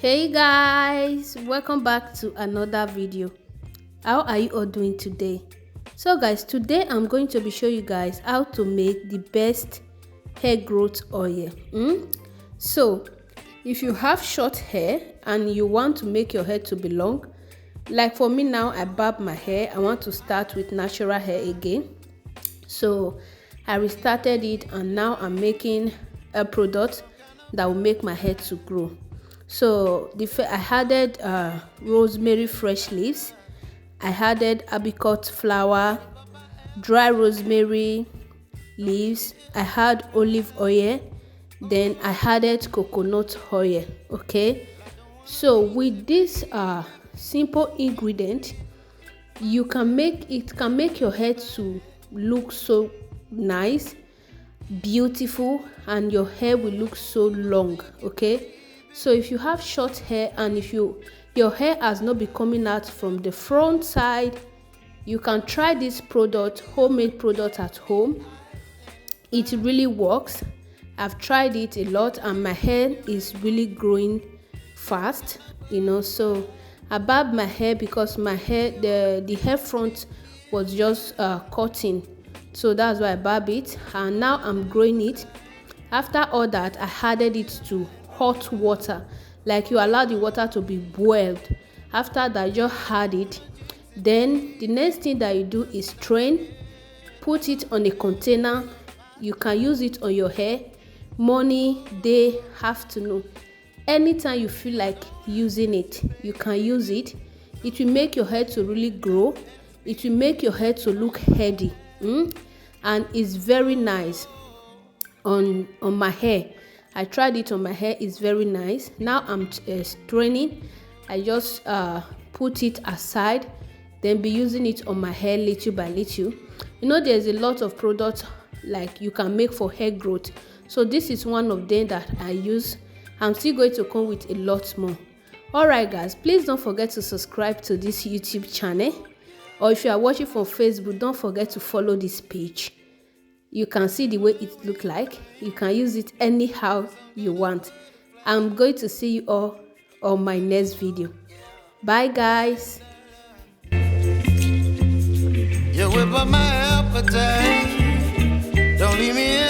Hey guys, welcome back to another video. How are you all doing today? So guys, today I'm going to be showing you guys how to make the best hair growth oil. So if you have short hair and you want to make your hair to be long, like for me now, I barb my hair. I want to start with natural hair again, so I restarted it and now I'm making a product that will make my hair to grow. So I added rosemary fresh leaves, I added apricot flower, dry rosemary leaves, I had olive oil, then I added coconut oil. Okay, so with this simple ingredient, you can make your hair to look so nice, beautiful, and your hair will look so long. Okay, so if you have short hair and if your hair has not been coming out from the front side, you can try this product, homemade product at home. It really works. I've tried it a lot and my hair is really growing fast, so I barb my hair because my hair, the hair front was just cutting, so that's why I barb it, and now I'm growing it. After all that, I added it to hot water, like you allow the water to be boiled. After that, just add it. Then the next thing that you do is strain, put it on a container. You can use it on your hair morning, day, afternoon, anytime you feel like using it, you can use it. It will make your hair to really grow. It will make your hair to look healthy, and it's very nice on my hair. I tried it on my hair, it's very nice. Now I'm straining. I just put it aside, then be using it on my hair little by little. There's a lot of products like you can make for hair growth, so this is one of them that I use. I'm still going to come with a lot more. Alright guys, please don't forget to subscribe to this YouTube channel, or if you are watching from Facebook, don't forget to follow this page. You can see the way it look like. You can use it anyhow you want. I'm going to see you all on my next video. Bye guys. You whip up my appetite. Don't leave me